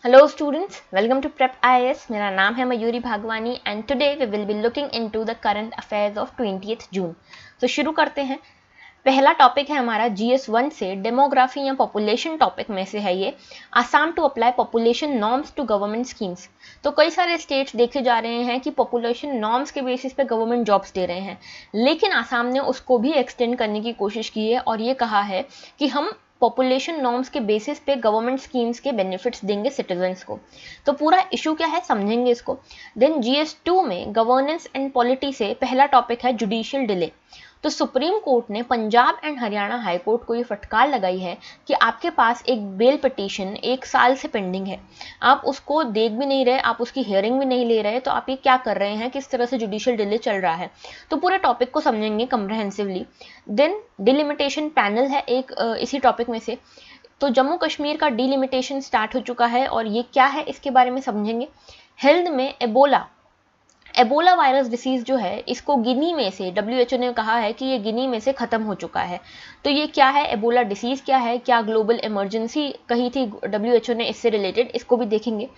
Hello students, welcome to Prep IAS. मेरा नाम है Mayuri Bhagwani and today we will be looking into the current affairs of 20th June. तो शुरू करते हैं. पहला टॉपिक है हमारा GS1 से डेमोग्राफी या पॉपुलेशन टॉपिक में से है ये. Assam to apply population norms to government schemes. तो कई सारे स्टेट्स देखे जा रहे हैं कि पॉपुलेशन नॉर्म्स के बेसिस पे गवर्नमेंट जॉब्स दे रहे हैं, लेकिन आसाम ने उसको भी एक्सटेंड करने की कोशिश की है और ये कहा है कि हम पॉपुलेशन नॉर्म्स के बेसिस पे गवर्नमेंट स्कीम्स के बेनिफिट्स देंगे सिटीजन्स को. तो पूरा इशू क्या है समझेंगे इसको. देन GS2 में गवर्नेंस एंड पॉलिटी से पहला टॉपिक है जुडिशियल डिले. तो सुप्रीम कोर्ट ने Punjab and Haryana high court को ये फटकार लगाई है कि आपके पास एक बेल पिटीशन 1 साल से पेंडिंग है, आप उसको देख भी नहीं रहे, आप उसकी हियरिंग भी नहीं ले रहे, तो आप ये क्या कर रहे हैं, किस तरह से जुडिशियल डिले चल रहा है. तो पूरे टॉपिक को समझेंगे कम्प्रहेंसिवली. देन डिलिमिटेशन पैनल है एक इसी टॉपिक में से. तो जम्मू कश्मीर का डिलिमिटेशन स्टार्ट हो चुका है और ये क्या है इसके बारे में समझेंगे. हेल्थ में एबोला वायरस डिसीज जो है इसको गिनी में से WHO ने कहा है कि ये गिनी में से खत्म हो चुका है. तो ये क्या है, एबोला डिसीज क्या है, क्या ग्लोबल इमरजेंसी कही थी WHO ने इससे रिलेटेड, इसको भी देखेंगे.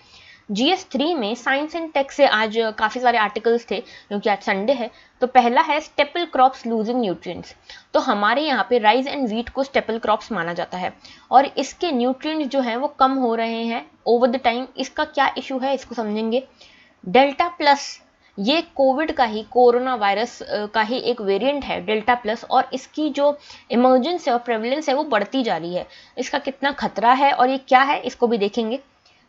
GS3 में साइंस एंड टेक से आज काफ़ी सारे आर्टिकल्स थे क्योंकि आज संडे है. तो पहला है स्टेपल क्रॉप्स लूजिंग न्यूट्रिएंट्स. तो हमारे यहाँ पे राइस एंड व्हीट को स्टेपल क्रॉप्स माना जाता है और इसके न्यूट्रिएंट्स जो हैं वो कम हो रहे हैं ओवर द टाइम. इसका क्या इशू है इसको समझेंगे. डेल्टा प्लस, ये कोविड का ही, कोरोना वायरस का ही एक वेरिएंट है डेल्टा प्लस, और इसकी जो इमर्जेंस है और प्रेवलेंस है वो बढ़ती जा रही है. इसका कितना खतरा है और ये क्या है इसको भी देखेंगे.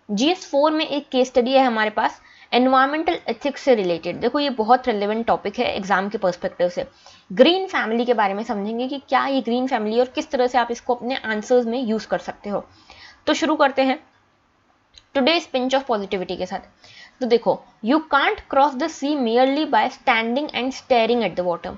GS4 में एक केस स्टडी है हमारे पास एनवायरमेंटल एथिक्स से रिलेटेड. देखो ये बहुत रिलेवेंट टॉपिक है एग्जाम के पर्सपेक्टिव से. ग्रीन फैमिली के बारे में समझेंगे कि क्या ये ग्रीन फैमिली और किस तरह से आप इसको अपने आंसर्स में यूज कर सकते हो. तो शुरू करते हैं टुडेज पिंच ऑफ पॉजिटिविटी के साथ. तो देखो, you can't cross the sea merely by standing and staring at the water.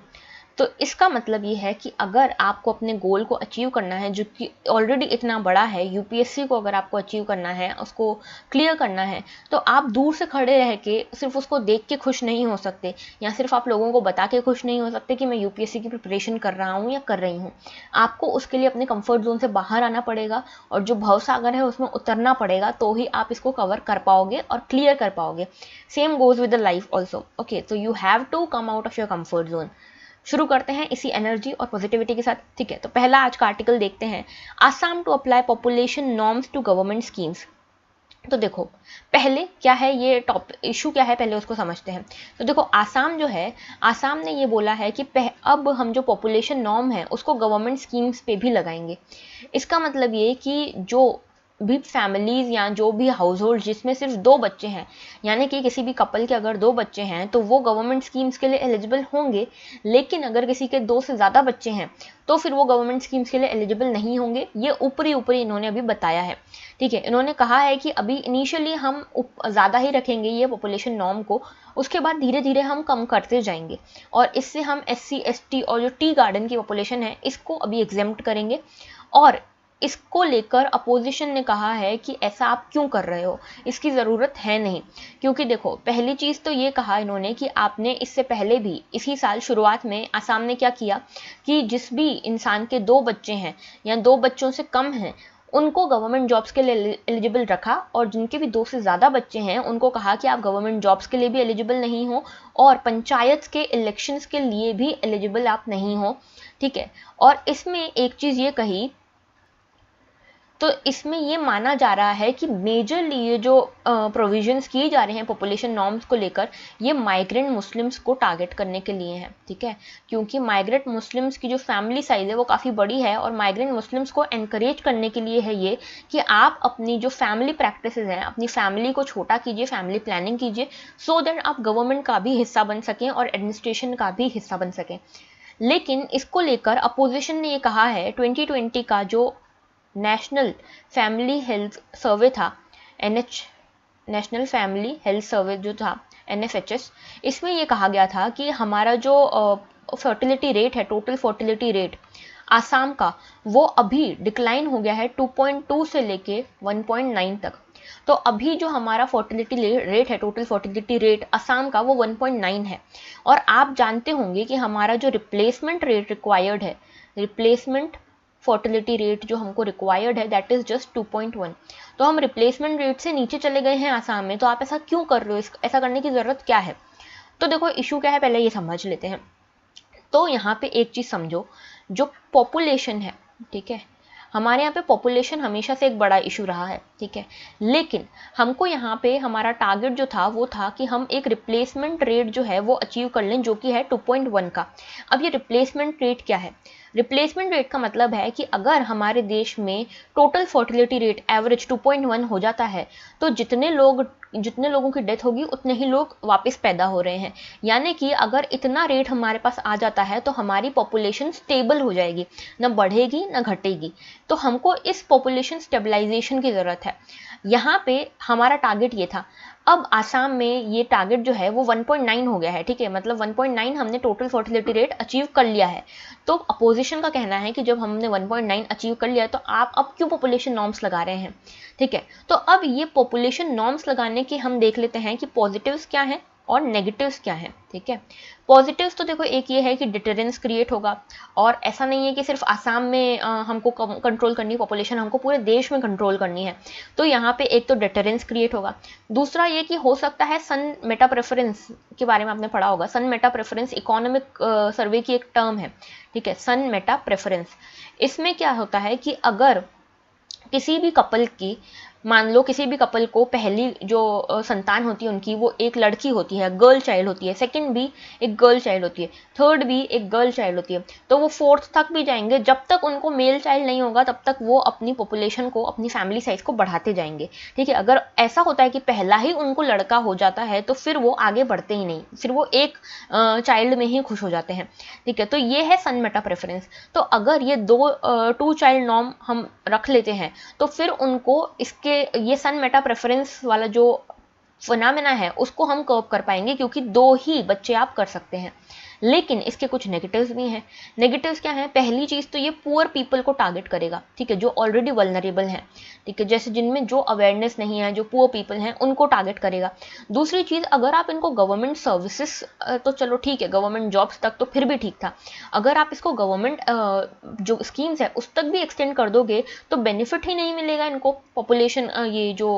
तो इसका मतलब ये है कि अगर आपको अपने गोल को अचीव करना है जो कि ऑलरेडी इतना बड़ा है, UPSC को अगर आपको अचीव करना है, उसको क्लियर करना है, तो आप दूर से खड़े रह के सिर्फ उसको देख के खुश नहीं हो सकते, या सिर्फ आप लोगों को बता के खुश नहीं हो सकते कि मैं UPSC की प्रिपरेशन कर रहा हूँ या कर रही हूँ. आपको उसके लिए अपने कंफर्ट जोन से बाहर आना पड़ेगा और जो भवसागर है उसमें उतरना पड़ेगा, तो ही आप इसको कवर कर पाओगे और क्लियर कर पाओगे. Same goes with the life also. Okay, तो you have to come out of your comfort zone. शुरू करते हैं इसी एनर्जी और पॉजिटिविटी के साथ. ठीक है, तो पहला आज का आर्टिकल देखते हैं, Assam to apply population norms to government schemes. तो देखो पहले क्या है ये टॉप इशू क्या है, पहले उसको समझते हैं. तो देखो आसाम जो है, आसाम ने ये बोला है कि अब हम जो पॉपुलेशन नॉर्म है उसको गवर्नमेंट स्कीम्स पे भी लगाएंगे. इसका मतलब ये कि जो भी फैमिलीज या जो भी हाउस होल्ड जिसमें सिर्फ 2 बच्चे हैं, यानी कि किसी भी कपल के अगर 2 बच्चे हैं तो वो गवर्नमेंट स्कीम्स के लिए एलिजिबल होंगे, लेकिन अगर किसी के 2 से ज़्यादा बच्चे हैं तो फिर वो गवर्नमेंट स्कीम्स के लिए एलिजिबल नहीं होंगे. ये ऊपरी इन्होंने अभी बताया है. ठीक है, इन्होंने कहा है कि अभी इनिशियली हम ज़्यादा ही रखेंगे ये पॉपुलेशन नॉर्म को, उसके बाद धीरे धीरे हम कम करते जाएंगे और इससे हम SC ST और जो टी गार्डन की पॉपुलेशन है इसको अभी एग्जेम्प्ट करेंगे. और इसको लेकर अपोजिशन ने कहा है कि ऐसा आप क्यों कर रहे हो, इसकी ज़रूरत है नहीं. क्योंकि देखो पहली चीज़ तो ये कहा इन्होंने कि आपने इससे पहले भी इसी साल शुरुआत में आसाम ने क्या किया कि जिस भी इंसान के 2 बच्चे हैं या 2 बच्चों से कम हैं उनको गवर्नमेंट जॉब्स के लिए एलिजिबल रखा, और जिनके भी 2 से ज़्यादा बच्चे हैं उनको कहा कि आप गवर्नमेंट जॉब्स के लिए भी एलिजिबल नहीं हो और पंचायत के इलेक्शंस के लिए भी एलिजिबल आप नहीं हो. ठीक है, और इसमें एक चीज़ ये कही, तो इसमें ये माना जा रहा है कि मेजरली ये जो प्रोविजंस किए जा रहे हैं पॉपुलेशन नॉर्म्स को लेकर, ये माइग्रेंट मुस्लिम्स को टारगेट करने के लिए हैं. ठीक है, क्योंकि माइग्रेंट मुस्लिम्स की जो फैमिली साइज है वो काफ़ी बड़ी है और माइग्रेंट मुस्लिम्स को एनकरेज करने के लिए है ये कि आप अपनी जो फैमिली प्रैक्टिसेस हैं, अपनी फैमिली को छोटा कीजिए, फैमिली प्लानिंग कीजिए, सो दैट आप गवर्नमेंट का भी हिस्सा बन सकें और एडमिनिस्ट्रेशन का भी हिस्सा बन सकें. लेकिन इसको लेकर अपोजिशन ने ये कहा है 2020 का जो नेशनल फैमिली हेल्थ सर्वे था, नेशनल फैमिली हेल्थ सर्वे जो था NFHS, इसमें ये कहा गया था कि हमारा जो फर्टिलिटी रेट है, टोटल फर्टिलिटी रेट आसाम का, वो अभी डिक्लाइन हो गया है 2.2 से लेके 1.9 तक. तो अभी जो हमारा फर्टिलिटी रेट है, टोटल फर्टिलिटी रेट आसाम का, वो 1.9 है. और आप जानते होंगे कि हमारा जो रिप्लेसमेंट रेट रिक्वायर्ड है, रिप्लेसमेंट फर्टिलिटी रेट जो हमको रिक्वायर्ड है दैट इज जस्ट 2.1। तो हम रिप्लेसमेंट रेट से नीचे चले गए हैं आसाम में, तो आप ऐसा क्यों कर रहे हो, ऐसा करने की ज़रूरत क्या है? तो देखो इशू क्या है, पहले ये समझ लेते हैं। तो यहाँ पे एक चीज़ समझो, जो पॉपुलेशन है, ठीक है, हमारे यहाँ पे पॉपुलेशन हमेशा से एक बड़ा इशू रहा है, ठीक है, लेकिन हमको यहाँ पे हमारा टारगेट जो था वो था कि हम एक रिप्लेसमेंट रेट जो है वो अचीव कर लें, जो कि है 2.1 का। अब ये रिप्लेसमेंट रेट क्या है? रिप्लेसमेंट रेट का मतलब है कि अगर हमारे देश में टोटल फर्टिलिटी रेट एवरेज 2.1 हो जाता है, तो जितने लोगों की डेथ होगी उतने ही लोग वापस पैदा हो रहे हैं। यानी कि अगर इतना रेट हमारे पास आ जाता है तो हमारी पॉपुलेशन स्टेबल हो जाएगी, ना बढ़ेगी ना घटेगी। तो हमको इस पॉपुलेशन स्टेबलाइजेशन की ज़रूरत है। यहाँ पे हमारा टारगेट ये था। अब आसाम में ये टारगेट जो है वो 1.9 हो गया है, ठीक है, मतलब 1.9 हमने टोटल फर्टिलिटी रेट अचीव कर लिया है। तो अपोजिशन का कहना है कि जब हमने 1.9 अचीव कर लिया तो आप अब क्यों पॉपुलेशन नॉर्म्स लगा रहे हैं, ठीक है। तो अब ये पॉपुलेशन नॉर्म्स लगाने के हम देख लेते हैं कि पॉजिटिव्स क्या हैं और नेगेटिव्स क्या हैं, ठीक है। पॉजिटिव्स तो देखो एक ये है कि डिटरेंस क्रिएट होगा, और ऐसा नहीं है कि सिर्फ आसाम में हमको कंट्रोल करनी है पॉपुलेशन, हमको पूरे देश में कंट्रोल करनी है। तो यहाँ पे एक तो डिटरेंस क्रिएट होगा। दूसरा ये कि हो सकता है सन मेटा प्रेफरेंस के बारे में आपने पढ़ा होगा। सन मेटा प्रेफरेंस इकोनॉमिक सर्वे की एक टर्म है, ठीक है, सन मेटा प्रेफरेंस। इसमें क्या होता है कि अगर किसी भी कपल की, मान लो किसी भी कपल को पहली जो संतान होती है उनकी वो एक लड़की होती है, गर्ल चाइल्ड होती है, सेकंड भी एक गर्ल चाइल्ड होती है, थर्ड भी एक गर्ल चाइल्ड होती है, तो वो फोर्थ तक भी जाएंगे। जब तक उनको मेल चाइल्ड नहीं होगा तब तक वो अपनी पॉपुलेशन को, अपनी फैमिली साइज को बढ़ाते जाएंगे, ठीक है। अगर ऐसा होता है कि पहला ही उनको लड़का हो जाता है तो फिर वो आगे बढ़ते ही नहीं, फिर वो एक चाइल्ड में ही खुश हो जाते हैं, ठीक है। तो ये है सन मेटा प्रेफरेंस। तो अगर ये टू चाइल्ड नॉर्म हम रख लेते हैं तो फिर उनको ये सन मेटा प्रेफरेंस वाला जो फिनोमेना है उसको हम कर्व कर पाएंगे, क्योंकि 2 ही बच्चे आप कर सकते हैं। लेकिन इसके कुछ नेगेटिव्स भी हैं। नेगेटिव्स क्या हैं? पहली चीज़ तो ये पुअर पीपल को टारगेट करेगा, ठीक है, जो ऑलरेडी वल्नरेबल हैं, ठीक है, जैसे जिनमें जो अवेयरनेस नहीं है, जो पुअर पीपल हैं उनको टारगेट करेगा। दूसरी चीज़, अगर आप इनको गवर्नमेंट सर्विसेज, तो चलो ठीक है, गवर्नमेंट जॉब्स तक तो फिर भी ठीक था, अगर आप इसको गवर्नमेंट जो स्कीम्स है उस तक भी एक्सटेंड कर दोगे तो बेनिफिट ही नहीं मिलेगा इनको। पॉपुलेशन ये जो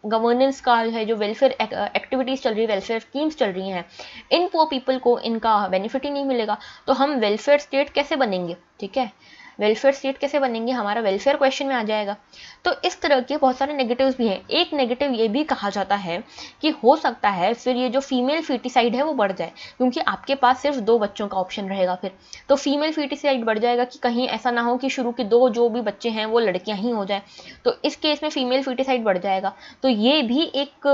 गवर्नेंस का है, जो वेलफेयर एक्टिविटीज़ चल रही है, वेलफेयर स्कीम्स चल रही हैं, इन पुअर पीपल को इनका बेनिफिट ही नहीं मिलेगा। तो हम वेलफेयर स्टेट कैसे बनेंगे, ठीक है, वेलफेयर स्टेट कैसे बनेंगे, हमारा वेलफेयर क्वेश्चन में आ जाएगा। तो इस तरह के बहुत सारे नेगेटिव्स भी हैं। एक नेगेटिव ये भी कहा जाता है कि हो सकता है फिर ये जो फीमेल फीटिसाइड है वो बढ़ जाए, क्योंकि आपके पास सिर्फ 2 बच्चों का ऑप्शन रहेगा फिर, तो फीमेल फीटिसाइड बढ़ जाएगा कि कहीं ऐसा ना हो कि शुरू के 2 जो भी बच्चे हैं वो लड़कियां ही हो जाए, तो इस केस में फीमेल फीटिसाइड बढ़ जाएगा। तो ये भी एक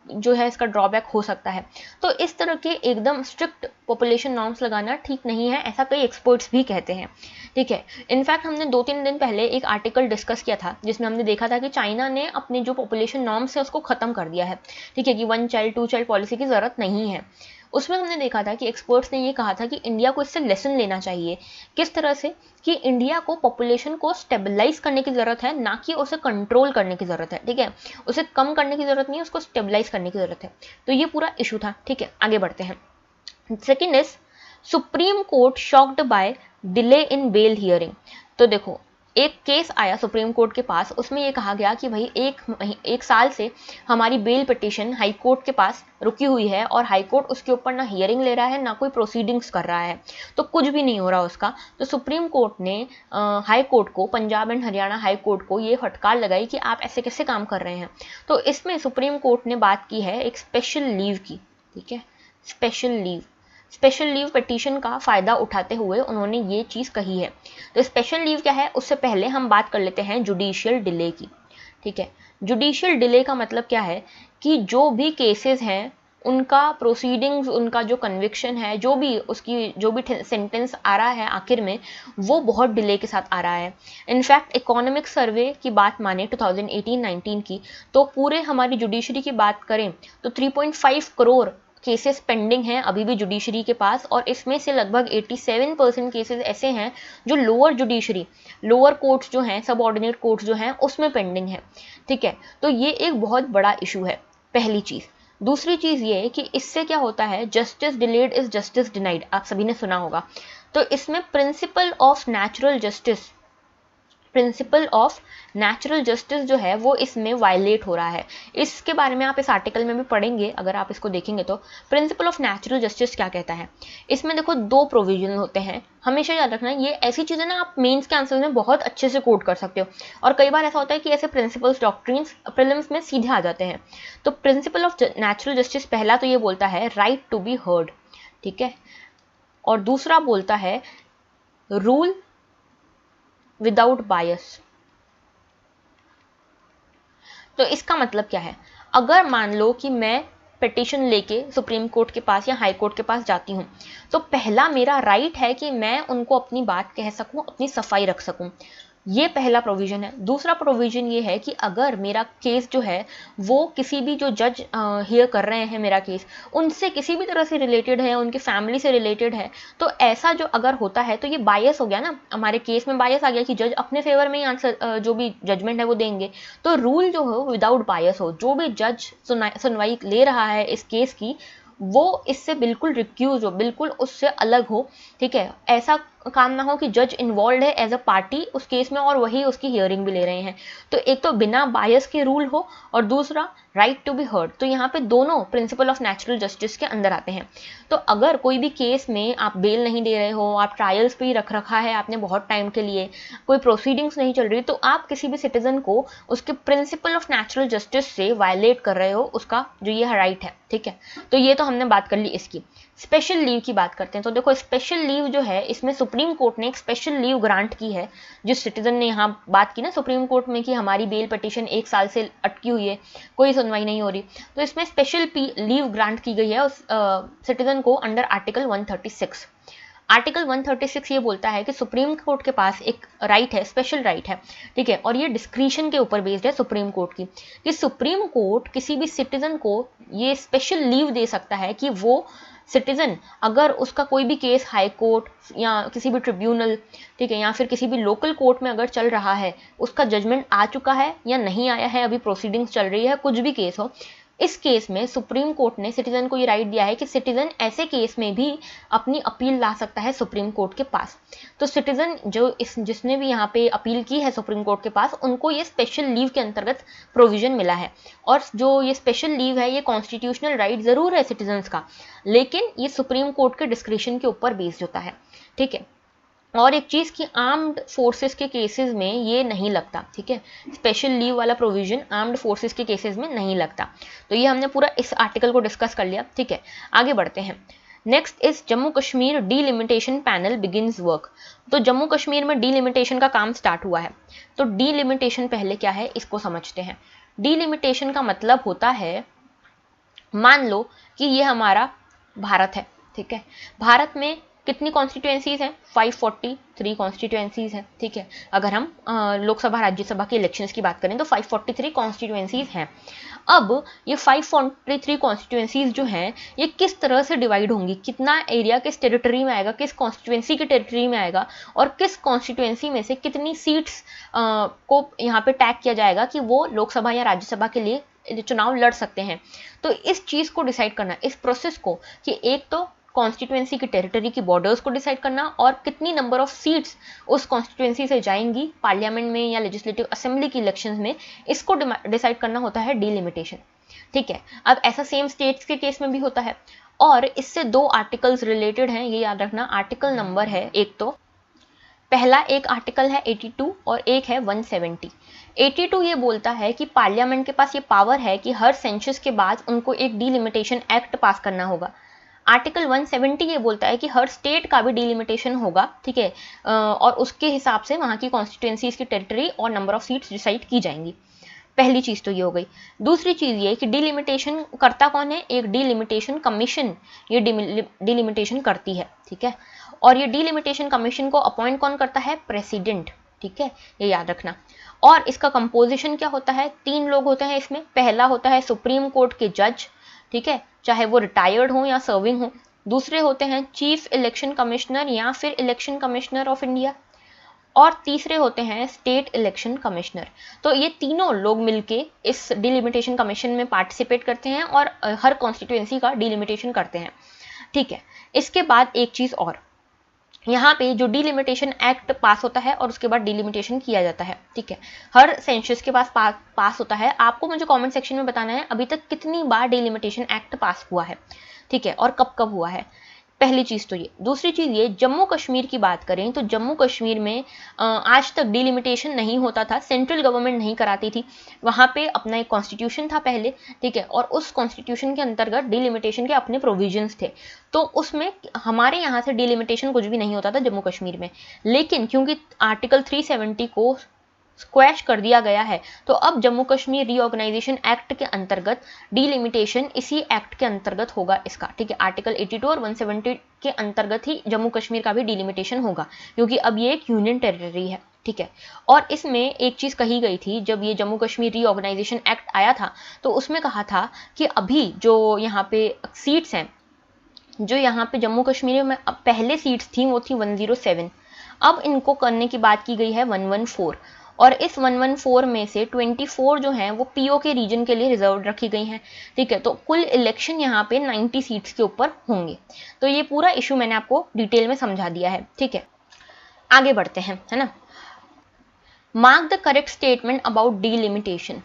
जो है इसका ड्रॉबैक हो सकता है। तो इस तरह के एकदम स्ट्रिक्ट पॉपुलेशन नॉर्म्स लगाना ठीक नहीं है, ऐसा कई एक्सपर्ट्स भी कहते हैं, ठीक है। इनफैक्ट हमने 2-3 दिन पहले एक आर्टिकल डिस्कस किया था जिसमें हमने देखा था कि चाइना ने अपने जो पॉपुलेशन नॉर्म्स है उसको खत्म कर दिया है, ठीक है, कि 1 चाइल्ड 2 चाइल्ड पॉलिसी की ज़रूरत नहीं है। उसमें हमने देखा था कि एक्सपर्ट्स ने ये कहा था कि इंडिया को इससे लेसन लेना चाहिए। किस तरह से? कि इंडिया को पॉपुलेशन को स्टेबलाइज करने की ज़रूरत है, ना कि उसे कंट्रोल करने की ज़रूरत है, ठीक है, उसे कम करने की ज़रूरत नहीं है, उसको स्टेबलाइज करने की ज़रूरत है। तो ये पूरा इशू था, ठीक है। आगे बढ़ते हैं। Second is Supreme Court shocked by delay in bail hearing. तो देखो एक केस आया सुप्रीम कोर्ट के पास, उसमें ये कहा गया कि भाई एक साल से हमारी बेल पिटीशन हाई कोर्ट के पास रुकी हुई है और हाई कोर्ट उसके ऊपर ना हियरिंग ले रहा है ना कोई प्रोसीडिंग्स कर रहा है, तो कुछ भी नहीं हो रहा उसका। तो सुप्रीम कोर्ट ने हाई कोर्ट को, Punjab and Haryana high court को ये फटकार लगाई कि आप ऐसे कैसे काम कर रहे हैं। तो इसमें सुप्रीम कोर्ट ने बात की है एक स्पेशल लीव की, ठीक है, स्पेशल लीव पिटीशन का फ़ायदा उठाते हुए उन्होंने ये चीज़ कही है। तो स्पेशल लीव क्या है, उससे पहले हम बात कर लेते हैं जुडिशियल डिले की, ठीक है। जुडिशियल डिले का मतलब क्या है कि जो भी केसेस हैं उनका प्रोसीडिंग्स, उनका जो कन्विक्शन है, जो भी सेंटेंस आ रहा है आखिर में, वो बहुत डिले के साथ आ रहा है। इनफैक्ट इकोनॉमिक सर्वे की बात माने 2018-19 की, तो पूरे हमारी जुडिशरी की बात करें तो 3.5 करोड़ केसेस पेंडिंग हैं अभी भी जुडिशरी के पास, और इसमें से लगभग 87% केसेस ऐसे हैं जो लोअर कोर्ट्स जो हैं, सब ऑर्डिनेट कोर्ट्स जो हैं उसमें पेंडिंग है, ठीक है। तो ये एक बहुत बड़ा इशू है, पहली चीज़। दूसरी चीज़ ये कि इससे क्या होता है, justice delayed is justice denied, आप सभी ने सुना होगा। तो इसमें principle of natural justice principle of natural justice जो है वो इसमें वायलेट हो रहा है। इसके बारे में आप इस आर्टिकल में भी पढ़ेंगे, अगर आप इसको देखेंगे तो। प्रिंसिपल ऑफ नेचुरल जस्टिस क्या कहता है, इसमें देखो 2 प्रोविजन होते हैं, हमेशा याद रखना। ये ऐसी चीज़ें ना आप मेंस के आंसर में बहुत अच्छे से कोट कर सकते हो, और कई बार ऐसा होता है कि ऐसे प्रिंसिपल्स डॉक्ट्रिन्स प्रीलिम्स में सीधे आ जाते हैं। तो प्रिंसिपल ऑफ नेचुरल जस्टिस पहला तो ये बोलता है राइट टू बी हर्ड, ठीक है, और दूसरा बोलता है रूल विदाउट बायस। तो इसका मतलब क्या है, अगर मान लो कि मैं पिटीशन लेके सुप्रीम कोर्ट के पास या हाई कोर्ट के पास जाती हूँ, तो पहला मेरा राइट है कि मैं उनको अपनी बात कह सकूँ, अपनी सफाई रख सकूँ। ये पहला प्रोविजन है। दूसरा प्रोविजन ये है कि अगर मेरा केस जो है वो किसी भी जो जज हियर कर रहे हैं मेरा केस, उनसे किसी भी तरह से रिलेटेड है, उनकी फैमिली से रिलेटेड है, तो ऐसा जो अगर होता है तो ये बायस हो गया ना, हमारे केस में बायस आ गया कि जज अपने फेवर में ही आंसर जो भी जजमेंट है वो देंगे। तो रूल जो हो विदाउट बायस हो, जो भी जज सुनवाई ले रहा है इस केस की, वो इससे बिल्कुल रिक्यूज हो, बिल्कुल उससे अलग हो, ठीक है। ऐसा काम ना हो कि जज इन्वॉल्व है एज अ पार्टी उस केस में और वही उसकी हियरिंग भी ले रहे हैं। तो एक तो बिना बायस के रूल हो, और दूसरा राइट टू बी हर्ड। तो यहाँ पे दोनों प्रिंसिपल ऑफ नेचुरल जस्टिस के अंदर आते हैं। तो अगर कोई भी केस में आप बेल नहीं दे रहे हो, आप ट्रायल्स पे ही रख रखा है आपने बहुत टाइम के लिए, कोई प्रोसीडिंग्स नहीं चल रही, तो आप किसी भी सिटीजन को उसके प्रिंसिपल ऑफ नेचुरल जस्टिस से वायलेट कर रहे हो, उसका जो ये राइट है, ठीक है। तो ये तो हमने बात कर ली इसकी। स्पेशल लीव की बात करते हैं। तो देखो स्पेशल लीव जो है, इसमें सुप्रीम कोर्ट ने एक स्पेशल लीव ग्रांट की है। जिस सिटीजन ने यहाँ बात की ना सुप्रीम कोर्ट में कि हमारी बेल पिटीशन 1 साल से अटकी हुई है, कोई सुनवाई नहीं हो रही, तो इसमें स्पेशल लीव ग्रांट की गई है उस सिटीजन को अंडर आर्टिकल 136। आर्टिकल 136 ये बोलता है कि सुप्रीम कोर्ट के पास एक राइट है, स्पेशल राइट है, ठीक है, और ये डिस्क्रिशन के ऊपर बेस्ड है सुप्रीम कोर्ट की, कि सुप्रीम कोर्ट किसी भी सिटीजन को ये स्पेशल लीव दे सकता है कि वो सिटीजन अगर उसका कोई भी केस हाई कोर्ट या किसी भी ट्रिब्यूनल, ठीक है, या फिर किसी भी लोकल कोर्ट में अगर चल रहा है, उसका जजमेंट आ चुका है या नहीं आया है, अभी प्रोसीडिंग्स चल रही है, कुछ भी केस हो, इस केस में सुप्रीम कोर्ट ने सिटीजन को ये राइट दिया है कि सिटीजन ऐसे केस में भी अपनी अपील ला सकता है सुप्रीम कोर्ट के पास। तो सिटीजन जो जिसने भी यहाँ पे अपील की है सुप्रीम कोर्ट के पास, उनको ये स्पेशल लीव के अंतर्गत प्रोविजन मिला है। और जो ये स्पेशल लीव है, ये कॉन्स्टिट्यूशनल राइट जरूर है सिटीजन्स का, लेकिन ये सुप्रीम कोर्ट के डिस्क्रिशन के ऊपर बेस्ड होता है, ठीक है। और एक चीज़ कि आर्म्ड फोर्सेस के केसेस में ये नहीं लगता, ठीक है, स्पेशल लीव वाला प्रोविजन आर्म्ड फोर्सेस के केसेस में नहीं लगता। तो ये हमने पूरा इस आर्टिकल को डिस्कस कर लिया, ठीक है। आगे बढ़ते हैं। Next is Jammu Kashmir delimitation panel begins work. तो जम्मू कश्मीर में डीलिमिटेशन का काम स्टार्ट हुआ है। तो डीलिमिटेशन पहले क्या है इसको समझते हैं। डीलिमिटेशन का मतलब होता है, मान लो कि ये हमारा भारत है, ठीक है, भारत में कितनी कॉन्स्टिट्यूएंसीज हैं, 543 कॉन्स्टिट्यूएंसीज हैं, ठीक है। अगर हम लोकसभा राज्यसभा के इलेक्शंस की बात करें तो 543 कॉन्स्टिट्यूएंसीज हैं। अब ये 543 कॉन्स्टिट्यूएंसीज जो हैं, ये किस तरह से डिवाइड होंगी, कितना एरिया किस टेरिटरी में आएगा, किस कॉन्स्टिट्यूएंसी के टेरिटरी में आएगा, और किस कॉन्स्टिट्यूएंसी में से कितनी सीट्स को यहाँ पे टैग किया जाएगा कि वो लोकसभा या राज्यसभा के लिए चुनाव लड़ सकते हैं। तो इस चीज़ को डिसाइड करना, इस प्रोसेस को, कि एक तो कॉन्स्टिट्यूएंसी की टेरिटरी की बॉर्डर्स को डिसाइड करना और कितनी नंबर ऑफ सीट्स उस कॉन्स्टिट्यूएंसी से जाएंगी पार्लियामेंट में या लेजिस्लेटिव असेंबली की इलेक्शंस में, इसको डिसाइड करना होता है डीलिमिटेशन, ठीक है। अब ऐसा सेम स्टेट्स के केस में भी होता है, और इससे 2 आर्टिकल्स रिलेटेड हैं, ये याद रखना। आर्टिकल नंबर है, एक तो पहला एक आर्टिकल है 82 और एक है 170। 82 ये बोलता है कि पार्लियामेंट के पास ये पावर है कि हर सेंसस के बाद उनको एक डीलिमिटेशन एक्ट पास करना होगा। आर्टिकल 170 ये बोलता है कि हर स्टेट का भी डीलिमिटेशन होगा, ठीक है, और उसके हिसाब से वहाँ की कॉन्स्टिट्यूएंसीज की टेरिटरी और नंबर ऑफ सीट्स डिसाइड की जाएंगी। पहली चीज़ तो ये हो गई। दूसरी चीज़ ये कि डीलिमिटेशन करता कौन है, एक डीलिमिटेशन कमीशन ये डीलिमिटेशन करती है, ठीक है। और ये डीलिमिटेशन कमीशन को अपॉइंट कौन करता है, प्रेसिडेंट, ठीक है, ये याद रखना। और इसका कंपोजिशन क्या होता है, 3 लोग होते हैं इसमें। पहला होता है सुप्रीम कोर्ट के जज, ठीक है, चाहे वो रिटायर्ड हो या सर्विंग हो। दूसरे होते हैं चीफ इलेक्शन कमिश्नर या फिर इलेक्शन कमिश्नर ऑफ इंडिया, और तीसरे होते हैं स्टेट इलेक्शन कमिश्नर। तो ये तीनों लोग मिलके इस डिलिमिटेशन कमीशन में पार्टिसिपेट करते हैं और हर कॉन्स्टिट्यूएंसी का डिलिमिटेशन करते हैं, ठीक है। इसके बाद एक चीज़ और, यहाँ पे जो डिलिमिटेशन एक्ट पास होता है और उसके बाद डिलिमिटेशन किया जाता है, ठीक है, हर सेंसस के पास होता है। आपको मुझे कमेंट सेक्शन में बताना है अभी तक कितनी बार डिलिमिटेशन एक्ट पास हुआ है, ठीक है, और कब कब हुआ है। पहली चीज़ तो ये। दूसरी चीज़ ये, जम्मू कश्मीर की बात करें तो जम्मू कश्मीर में आज तक डिलिमिटेशन नहीं होता था, सेंट्रल गवर्नमेंट नहीं कराती थी। वहाँ पे अपना एक कॉन्स्टिट्यूशन था पहले, ठीक है, और उस कॉन्स्टिट्यूशन के अंतर्गत डिलिमिटेशन के अपने प्रोविजंस थे, तो उसमें हमारे यहाँ से डिलिमिटेशन कुछ भी नहीं होता था जम्मू कश्मीर में। लेकिन क्योंकि आर्टिकल 370 को स्क्वैश कर दिया गया है, तो अब जम्मू कश्मीर रीऑर्गेनाइजेशन एक्ट के अंतर्गत डिलिमिटेशन इसी एक्ट के अंतर्गत होगा इसका, ठीक है, आर्टिकल 82 और 170 के अंतर्गत ही जम्मू कश्मीर का भी डिलिमिटेशन होगा, क्योंकि अब ये एक यूनियन टेरिटरी है, ठीक है। और इसमें एक चीज़ कही गई थी, जब ये जम्मू कश्मीर रीऑर्गेनाइजेशन एक्ट आया था तो उसमें कहा था कि अभी जो यहाँ पे सीट्स हैं, जो यहाँ पे जम्मू कश्मीर में पहले सीट्स थी वो थी 107, अब इनको करने की बात की गई है 114, और इस 114 में से 24 जो हैं वो पीओ के रीजन के लिए रिजर्व रखी गई हैं, ठीक है। तो कुल इलेक्शन यहाँ पे 90 सीट्स के ऊपर होंगे। तो ये पूरा इशू मैंने आपको डिटेल में समझा दिया है, ठीक है। आगे बढ़ते हैं, है ना। Mark the correct statement about delimitation.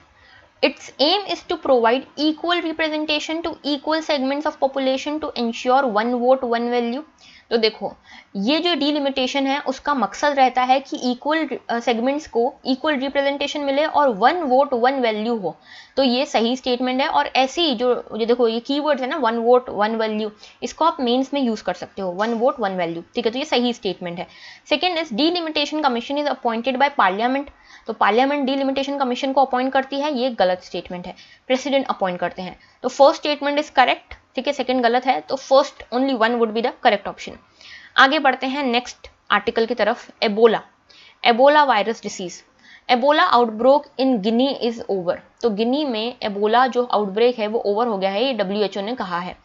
Its aim is to provide equal representation to equal segments of population to ensure one vote one value। तो देखो, ये जो डिलिमिटेशन है उसका मकसद रहता है कि इक्वल सेगमेंट्स को इक्वल रिप्रेजेंटेशन मिले और वन वोट वन वैल्यू हो। तो ये सही स्टेटमेंट है, और ऐसे ही जो ये देखो ये कीवर्ड्स है ना, वन वोट वन वैल्यू, इसको आप मेंस में यूज कर सकते हो, वन वोट वन वैल्यू, ठीक है। तो ये सही स्टेटमेंट है। Second is delimitation commission is appointed by parliament. तो पार्लियामेंट डिलिमिटेशन कमीशन को अपॉइंट करती है, ये गलत स्टेटमेंट है, प्रेसिडेंट अपॉइंट करते हैं। तो फर्स्ट स्टेटमेंट इज करेक्ट, ठीक है, सेकंड गलत है, तो first only one would be the correct option. आगे बढ़ते हैं नेक्स्ट आर्टिकल की तरफ। Ebola, Ebola virus disease. Ebola outbreak in Guinea is over. तो गिनी में एबोला जो आउटब्रेक है वो ओवर हो गया है, ये WHO ने कहा है।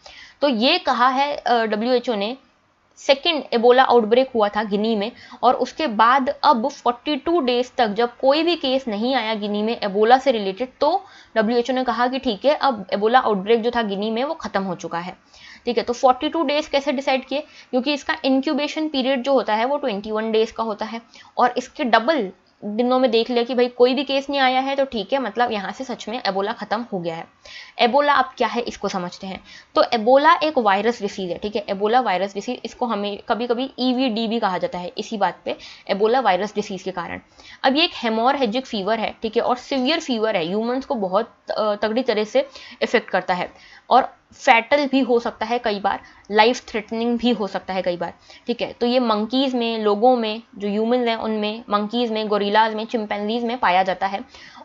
तो ये कहा है WHO ने, सेकेंड एबोला आउटब्रेक हुआ था गिनी में, और उसके बाद अब 42 डेज तक जब कोई भी केस नहीं आया गिनी में एबोला से रिलेटेड, तो WHO ने कहा कि ठीक है, अब एबोला आउटब्रेक जो था गिनी में वो खत्म हो चुका है, ठीक है। तो 42 डेज कैसे डिसाइड किए, क्योंकि इसका इंक्यूबेशन पीरियड जो होता है वो 21 डेज का होता है, और इसके डबल दिनों में देख लिया कि भाई कोई भी केस नहीं आया है, तो ठीक है, मतलब यहाँ से सच में एबोला खत्म हो गया है। एबोला अब क्या है इसको समझते हैं। तो एबोला एक वायरस डिसीज है, ठीक है, एबोला वायरस डिसीज, इसको हमें कभी कभी EVD भी कहा जाता है इसी बात पे, एबोला वायरस डिसीज के कारण। अब ये एक हेमोरेजिक फीवर है, ठीक है, और सीवियर फीवर है, ह्यूमंस को बहुत तगड़ी तरह से इफेक्ट करता है, और फैटल भी हो सकता है कई बार, लाइफ थ्रेटनिंग भी हो सकता है कई बार, ठीक है। तो ये मंकीज़ में, लोगों में, जो ह्यूमंस हैं उनमें, मंकीज़ में, गोरिल्लाज में, चिंपैंजीज में पाया जाता है।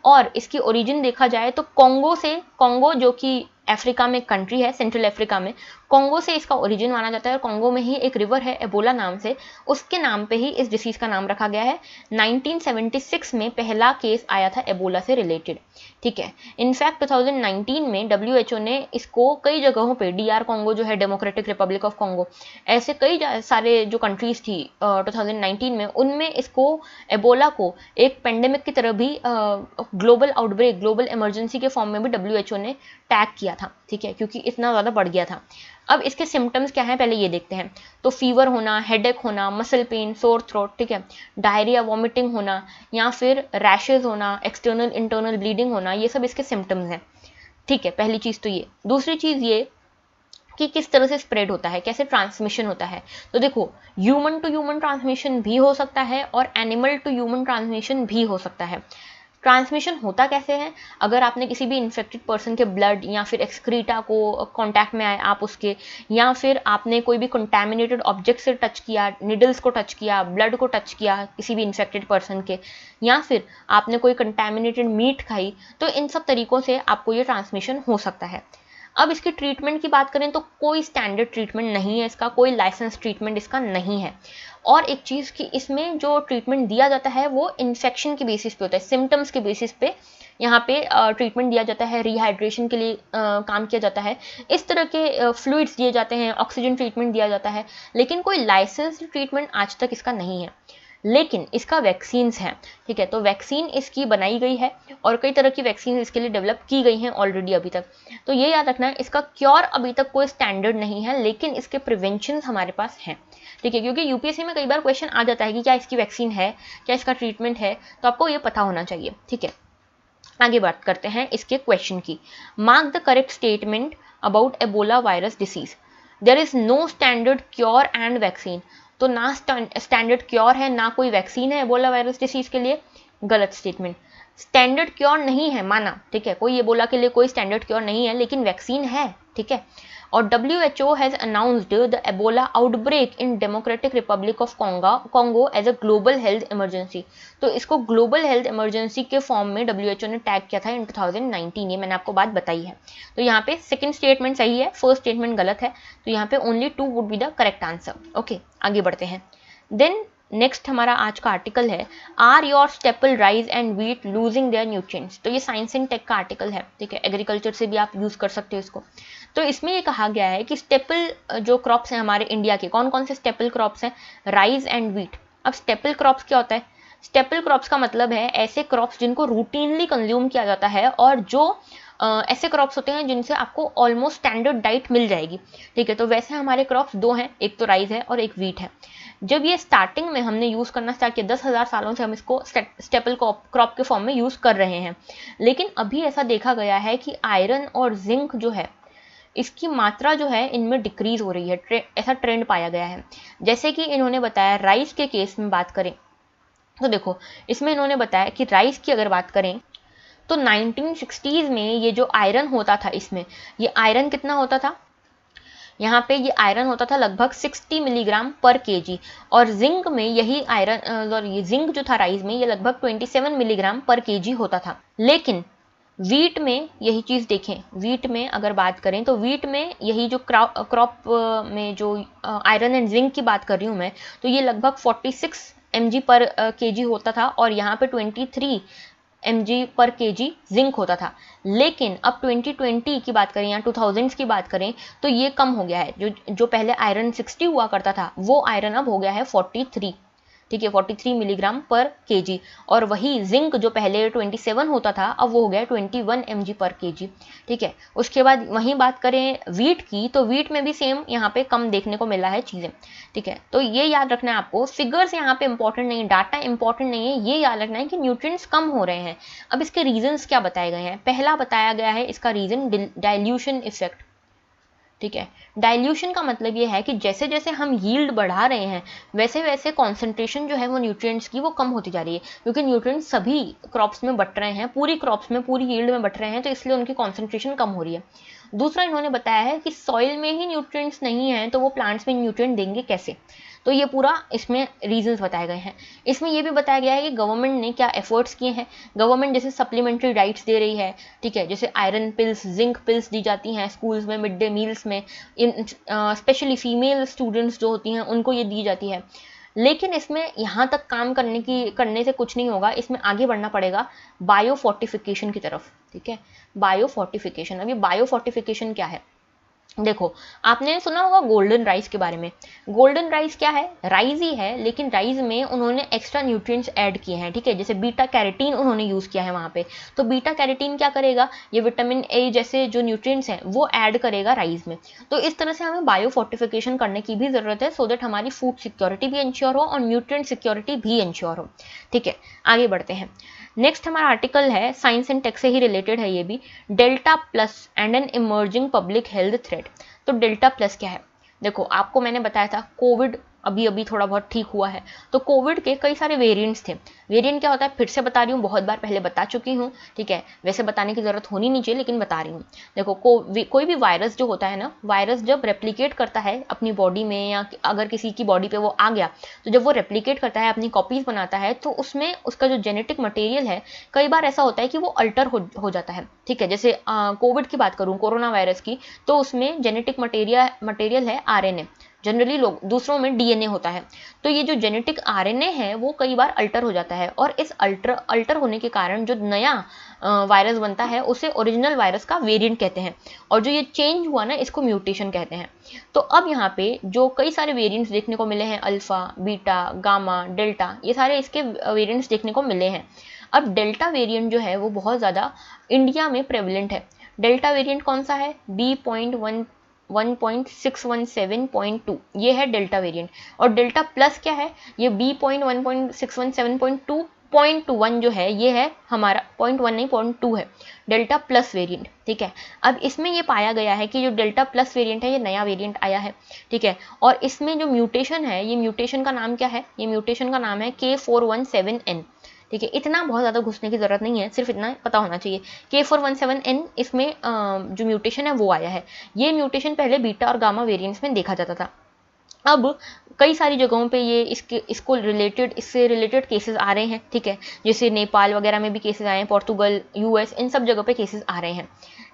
और इसकी ओरिजिन देखा जाए तो कोंगो से, कोंगो जो कि अफ्रीका में कंट्री है, सेंट्रल अफ्रीका में, कोंगो से इसका ओरिजिन माना जाता है। और कोंगो में ही एक रिवर है एबोला नाम से, उसके नाम पे ही इस डिसीज का नाम रखा गया है। 1976 में पहला केस आया था एबोला से रिलेटेड, ठीक है। इनफैक्ट 2019 में WHO ने इसको कई जगहों पे, DR कोंगो जो है, डेमोक्रेटिक रिपब्लिक ऑफ कोंगो, ऐसे कई सारे जो कंट्रीज थी 2019 में, उनमें इसको एबोला को एक पेंडेमिक की तरह भी, ग्लोबल आउटब्रेक, ग्लोबल इमरजेंसी के फॉर्म में भी WHO ने टैग किया था, ठीक है, क्योंकि इतना ज़्यादा बढ़ गया था। अब इसके सिम्टम्स क्या हैं पहले ये देखते हैं। तो फीवर होना, हेडेक होना, मसल पेन, सोर थ्रोट, ठीक है, डायरिया, वॉमिटिंग होना, या फिर रैशेज होना, एक्सटर्नल इंटरनल ब्लीडिंग होना, ये सब इसके सिम्टम्स हैं, ठीक है। पहली चीज़ तो ये। दूसरी चीज़ ये कि किस तरह से स्प्रेड होता है, कैसे ट्रांसमिशन होता है। तो देखो, ह्यूमन टू ह्यूमन ट्रांसमिशन भी हो सकता है और एनिमल टू ह्यूमन ट्रांसमिशन भी हो सकता है। ट्रांसमिशन होता कैसे है, अगर आपने किसी भी इन्फेक्टेड पर्सन के ब्लड या फिर एक्सक्रीटा को कांटेक्ट में आए आप उसके, या फिर आपने कोई भी कंटामिनेटेड ऑब्जेक्ट से टच किया, निडल्स को टच किया, ब्लड को टच किया किसी भी इन्फेक्टेड पर्सन के, या फिर आपने कोई कंटामिनेटेड मीट खाई, तो इन सब तरीक़ों से आपको ये ट्रांसमिशन हो सकता है। अब इसकी ट्रीटमेंट की बात करें तो कोई स्टैंडर्ड ट्रीटमेंट नहीं है इसका, कोई लाइसेंस ट्रीटमेंट इसका नहीं है। और एक चीज़ कि इसमें जो ट्रीटमेंट दिया जाता है वो इन्फेक्शन के बेसिस पे होता है, सिम्टम्स के बेसिस पे यहाँ पे ट्रीटमेंट दिया जाता है, रिहाइड्रेशन के लिए काम किया जाता है, इस तरह के फ्लूइड्स दिए जाते हैं, ऑक्सीजन ट्रीटमेंट दिया जाता है, लेकिन कोई लाइसेंस ट्रीटमेंट आज तक इसका नहीं है। लेकिन इसका वैक्सीन्स हैं, ठीक है। तो वैक्सीन इसकी बनाई गई है और कई तरह की वैक्सीन इसके लिए डेवलप की गई हैं ऑलरेडी अभी तक। तो ये याद रखना है, इसका क्योर अभी तक कोई स्टैंडर्ड नहीं है, लेकिन इसके प्रिवेंशन हमारे पास हैं, ठीक है। क्योंकि यूपीएससी में कई बार क्वेश्चन आ जाता है कि क्या इसकी वैक्सीन है, क्या इसका ट्रीटमेंट है, तो आपको ये पता होना चाहिए, ठीक है। आगे बात करते हैं इसके क्वेश्चन की। Mark the correct statement about Ebola virus disease. There is no standard cure and vaccine. तो ना स्टैंडर्ड क्योर है, ना कोई वैक्सीन है एबोला वायरस डिसीज के लिए, गलत स्टेटमेंट। स्टैंडर्ड क्योर नहीं है माना, ठीक है, कोई एबोला के लिए कोई स्टैंडर्ड क्योर नहीं है, लेकिन वैक्सीन है, ठीक है। और WHO has announced the Ebola outbreak in Democratic Republic of Congo as a global health emergency. तो इसको ग्लोबल हेल्थ इमरजेंसी के फॉर्म में WHO ने टैग किया था इन 2019, ये मैंने आपको बात बताई है। तो यहाँ पे सेकंड स्टेटमेंट सही है, फर्स्ट स्टेटमेंट गलत है, तो यहाँ पे only 2 would be the correct answer. Okay, आगे बढ़ते हैं। देन नेक्स्ट हमारा आज का आर्टिकल है, are your staple rice and wheat losing their nutrients. तो ये साइंस एंड टेक का आर्टिकल है, ठीक है, एग्रीकल्चर से भी आप यूज कर सकते हो इसको। तो इसमें ये कहा गया है कि स्टेपल जो क्रॉप्स हैं हमारे इंडिया के, कौन कौन से स्टेपल क्रॉप्स हैं, राइस एंड व्हीट। अब स्टेपल क्रॉप्स क्या होता है? स्टेपल क्रॉप्स का मतलब है ऐसे क्रॉप्स जिनको रूटीनली कंज्यूम किया जाता है और जो ऐसे क्रॉप्स होते हैं जिनसे आपको ऑलमोस्ट स्टैंडर्ड डाइट मिल जाएगी, ठीक है। तो वैसे हमारे क्रॉप्स 2 हैं, एक तो राइस है और एक व्हीट है। जब ये स्टार्टिंग में हमने यूज़ करना स्टार्ट किया, 10,000 सालों से हम इसको स्टेपल क्रॉप के फॉर्म में यूज़ कर रहे हैं, लेकिन अभी ऐसा देखा गया है कि आयरन और जिंक जो है इसकी मात्रा जो है इनमें डिक्रीज हो रही है, ऐसा ट्रेंड पाया गया है। जैसे कि इन्होंने बताया राइस के केस में बात करें तो देखो, इसमें इन्होंने बताया कि राइस की अगर बात करें तो 1960s में ये जो आयरन होता था, इसमें ये आयरन कितना होता था, यहाँ पे ये आयरन होता था लगभग 60 मिलीग्राम पर केजी, और जिंक में यही आयरन और ये जिंक जो था राइस में, ये लगभग 27 मिलीग्राम पर केजी होता था। लेकिन वीट में यही चीज़ देखें, वीट में अगर बात करें तो वीट में यही जो क्रॉप में जो आयरन एंड जिंक की बात कर रही हूँ मैं, तो ये लगभग 46 mg पर केजी होता था, और यहाँ पे 23 mg पर केजी जिंक होता था। लेकिन अब 2020 की बात करें या 2000s की बात करें तो ये कम हो गया है। जो पहले आयरन 60 हुआ करता था, वो आयरन अब हो गया है 43, ठीक है, 43 मिलीग्राम पर केजी। और वही जिंक जो पहले 27 होता था, अब वो हो गया 21 mg पर केजी, ठीक है। उसके बाद वहीं बात करें वीट की, तो वीट में भी सेम यहाँ पे कम देखने को मिला है चीज़ें, ठीक है। तो ये याद रखना है आपको, फिगर्स यहाँ पे इंपॉर्टेंट नहीं है, डाटा इंपॉर्टेंट नहीं है, ये याद रखना है कि न्यूट्रिएंट्स कम हो रहे हैं। अब इसके रीजंस क्या बताए गए हैं? पहला बताया गया है इसका रीजन डाइल्यूशन इफेक्ट, ठीक है। डाइल्यूशन का मतलब ये है कि जैसे जैसे हम यील्ड बढ़ा रहे हैं, वैसे वैसे कॉन्सेंट्रेशन जो है वो न्यूट्रिएंट्स की वो कम होती जा रही है, क्योंकि न्यूट्रिएंट्स सभी क्रॉप्स में बट रहे हैं, पूरी क्रॉप्स में, पूरी यील्ड में बट रहे हैं, तो इसलिए उनकी कॉन्सेंट्रेशन कम हो रही है। दूसरा इन्होंने बताया है कि सॉइल में ही न्यूट्रिएंट्स नहीं है, तो वो प्लांट्स में न्यूट्रिएंट देंगे कैसे? तो ये पूरा इसमें रीजंस बताए गए हैं। इसमें ये भी बताया गया है कि गवर्नमेंट ने क्या एफर्ट्स किए हैं। गवर्नमेंट जैसे सप्लीमेंट्री डाइट्स दे रही है, ठीक है, जैसे आयरन पिल्स, जिंक पिल्स दी जाती हैं स्कूल्स में, मिड डे मील्स में, स्पेशली फीमेल स्टूडेंट्स जो होती हैं उनको ये दी जाती है। लेकिन इसमें यहाँ तक काम करने से कुछ नहीं होगा, इसमें आगे बढ़ना पड़ेगा बायो फोर्टिफिकेशन की तरफ, ठीक है। बायो फोर्टिफिकेशन, अभी बायो फोर्टिफिकेशन क्या है? देखो, आपने सुना होगा गोल्डन राइस के बारे में। गोल्डन राइस क्या है? राइस ही है, लेकिन राइस में उन्होंने एक्स्ट्रा न्यूट्रिएंट्स ऐड किए हैं, ठीक है। जैसे बीटा कैरोटीन उन्होंने यूज किया है वहां पे। तो बीटा कैरोटीन क्या करेगा? ये विटामिन ए जैसे जो न्यूट्रिएंट्स हैं वो ऐड करेगा राइस में। तो इस तरह से हमें बायो फोर्टिफिकेशन करने की भी जरूरत है, सो दैट हमारी फूड सिक्योरिटी भी इंश्योर हो और न्यूट्रिएंट सिक्योरिटी भी इंश्योर हो, ठीक है। आगे बढ़ते हैं। नेक्स्ट हमारा आर्टिकल है, साइंस एंड टेक से ही रिलेटेड है ये भी, delta plus and an emerging public health threat. तो डेल्टा प्लस क्या है? देखो, आपको मैंने बताया था कोविड अभी अभी थोड़ा बहुत ठीक हुआ है, तो कोविड के कई सारे वेरिएंट्स थे। वेरिएंट क्या होता है फिर से बता रही हूँ, बहुत बार पहले बता चुकी हूँ, ठीक है, वैसे बताने की जरूरत होनी नहीं चाहिए लेकिन बता रही हूँ। देखो, कोई भी वायरस जो होता है ना, वायरस जब रेप्लिकेट करता है अपनी बॉडी में, या अगर किसी की बॉडी पे वो आ गया, तो जब वो रेप्लिकेट करता है, अपनी कॉपीज बनाता है, तो उसमें उसका जो जेनेटिक मटेरियल है, कई बार ऐसा होता है कि वो अल्टर हो जाता है, ठीक है। जैसे कोविड की बात करूँ, कोरोना वायरस की, तो उसमें जेनेटिक मटेरियल है RNA, जनरली लोग दूसरों में डीएनए होता है। तो ये जो जेनेटिक आरएनए है वो कई बार अल्टर हो जाता है, और इस अल्टर होने के कारण जो नया वायरस बनता है उसे ओरिजिनल वायरस का वेरिएंट कहते हैं, और जो ये चेंज हुआ ना इसको म्यूटेशन कहते हैं। तो अब यहाँ पे जो कई सारे वेरिएंट्स देखने को मिले हैं, अल्फा, बीटा, गामा, डेल्टा, ये सारे इसके वेरिएंट्स देखने को मिले हैं। अब डेल्टा वेरिएंट जो है वो बहुत ज़्यादा इंडिया में प्रेवलेंट है। डेल्टा वेरिएंट कौन सा है? B.1.617.2 ये है डेल्टा वेरिएंट। और डेल्टा प्लस क्या है? ये B.1.617.2.1 जो है ये है हमारा 0.1 नहीं 0.2 है, डेल्टा प्लस वेरिएंट। ठीक है, अब इसमें ये पाया गया है कि जो डेल्टा प्लस वेरिएंट है ये नया वेरिएंट आया है। ठीक है, और इसमें जो म्यूटेशन है, ये म्यूटेशन का नाम क्या है? ये म्यूटेशन का नाम है K417N। ठीक है, इतना बहुत ज़्यादा घुसने की ज़रूरत नहीं है, सिर्फ इतना पता होना चाहिए। K417N इसमें जो म्यूटेशन है वो आया है। ये म्यूटेशन पहले बीटा और गामा वेरिएंट्स में देखा जाता था। अब कई सारी जगहों पे ये इससे रिलेटेड केसेस आ रहे हैं। ठीक है, जैसे नेपाल वगैरह में भी केसेस आए हैं, पोर्तुगल, यूएस, इन सब जगह पे केसेस आ रहे हैं।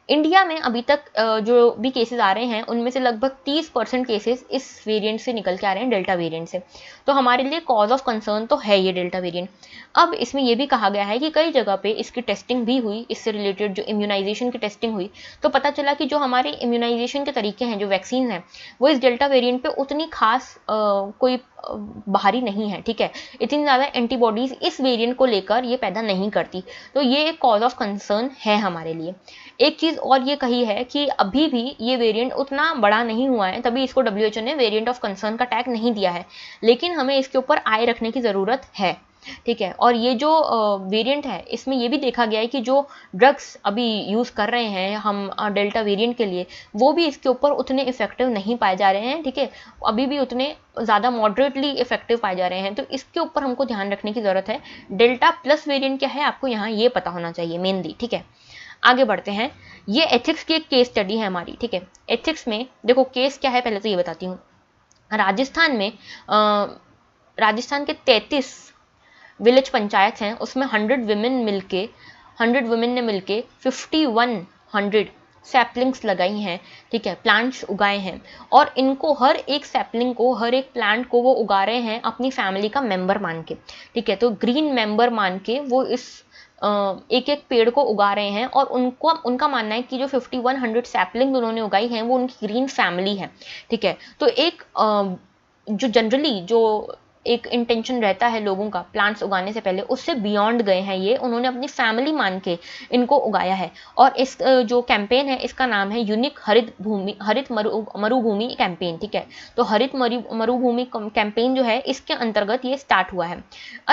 इंडिया में अभी तक जो भी केसेस आ रहे हैं उनमें से लगभग 30% केसेस इस वेरिएंट से निकल के आ रहे हैं, डेल्टा वेरिएंट से। तो हमारे लिए कॉज ऑफ कंसर्न तो है ये डेल्टा वेरिएंट। अब इसमें यह भी कहा गया है कि कई जगह पे इसकी टेस्टिंग भी हुई, इससे रिलेटेड जो इम्यूनाइजेशन की टेस्टिंग हुई, तो पता चला कि जो हमारे इम्यूनाइजेशन के तरीके हैं, जो वैक्सीन हैं, वो इस डेल्टा वेरिएंट पे उतनी खास कोई बाहरी नहीं है। ठीक है, इतनी ज़्यादा एंटीबॉडीज इस वेरिएंट को लेकर ये पैदा नहीं करती। तो ये एक कॉज ऑफ कंसर्न है हमारे लिए। एक चीज़ और ये कही है कि अभी भी ये वेरिएंट उतना बड़ा नहीं हुआ है, तभी इसको WHO ने वेरिएंट ऑफ कंसर्न का टैग नहीं दिया है, लेकिन हमें इसके ऊपर आए रखने की ज़रूरत है। ठीक है, और ये जो वेरिएंट है इसमें ये भी देखा गया है कि जो ड्रग्स अभी यूज़ कर रहे हैं हम डेल्टा वेरिएंट के लिए, वो भी इसके ऊपर उतने इफेक्टिव नहीं पाए जा रहे हैं। ठीक है, अभी भी उतने ज़्यादा मॉडरेटली इफेक्टिव पाए जा रहे हैं। तो इसके ऊपर हमको ध्यान रखने की ज़रूरत है। डेल्टा प्लस वेरिएंट क्या है आपको यहाँ ये पता होना चाहिए मेनली। ठीक है, आगे बढ़ते हैं। ये एथिक्स की एक केस स्टडी है हमारी। ठीक है, एथिक्स में देखो केस क्या है पहले तो ये बताती हूँ। राजस्थान में राजस्थान के 33 विलेज पंचायत हैं, उसमें 100 वुमेन ने मिलके 5100 सैपलिंग्स लगाई हैं। ठीक है, प्लांट्स उगाए हैं, और इनको हर एक सैपलिंग को, हर एक प्लांट को वो उगा रहे हैं अपनी फैमिली का मेंबर मान के। ठीक है, तो ग्रीन मेंबर मान के वो इस एक एक पेड़ को उगा रहे हैं, और उनका मानना है कि जो 5100 सैपलिंग उन्होंने उगाई हैं वो उनकी ग्रीन फैमिली है। ठीक है, तो एक जो जनरली जो एक इंटेंशन रहता है लोगों का प्लांट्स उगाने से पहले, उससे बियॉन्ड गए हैं ये, उन्होंने अपनी फैमिली मान के इनको उगाया है। और इस जो कैंपेन है इसका नाम है यूनिक हरित मरुभूमि कैंपेन। ठीक है, तो हरित मरुभूमि कैंपेन जो है इसके अंतर्गत ये स्टार्ट हुआ है।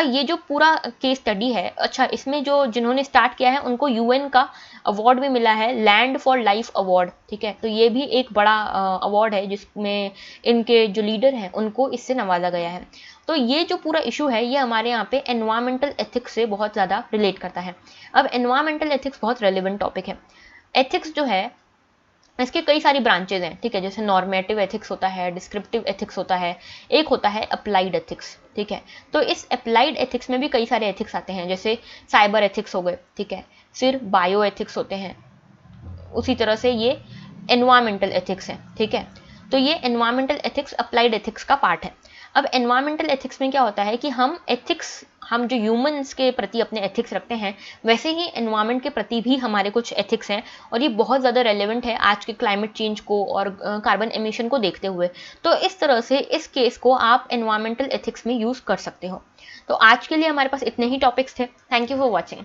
ये जो पूरा केस स्टडी है, अच्छा इसमें जो जिन्होंने स्टार्ट किया है उनको UN का अवार्ड भी मिला है, लैंड फॉर लाइफ अवार्ड। ठीक है, तो ये भी एक बड़ा अवार्ड है जिसमें इनके जो लीडर हैं उनको इससे नवाजा गया है। तो ये जो पूरा इशू है ये हमारे यहाँ पे एनवायरमेंटल एथिक्स से बहुत ज़्यादा रिलेट करता है। अब एनवायरमेंटल एथिक्स बहुत रेलिवेंट टॉपिक है। एथिक्स जो है इसके कई सारी ब्रांचेज हैं। ठीक है, जैसे नॉर्मेटिव एथिक्स होता है, डिस्क्रिप्टिव एथिक्स होता है, एक होता है अप्लाइड एथिक्स। ठीक है, तो इस अप्लाइड एथिक्स में भी कई सारे एथिक्स आते हैं, जैसे साइबर एथिक्स हो गए। ठीक है, फिर बायो एथिक्स होते हैं, उसी तरह से ये एनवायरमेंटल एथिक्स है। ठीक है, तो ये एनवायरमेंटल एथिक्स अप्लाइड एथिक्स का पार्ट है। अब एनवायरमेंटल एथिक्स में क्या होता है कि हम जो ह्यूमंस के प्रति अपने एथिक्स रखते हैं, वैसे ही एनवायरमेंट के प्रति भी हमारे कुछ एथिक्स हैं, और ये बहुत ज़्यादा रेलेवेंट है आज के क्लाइमेट चेंज को और कार्बन एमिशन को देखते हुए। तो इस तरह से इस केस को आप एनवायरमेंटल एथिक्स में यूज़ कर सकते हो। तो आज के लिए हमारे पास इतने ही टॉपिक्स थे। Thank you for watching.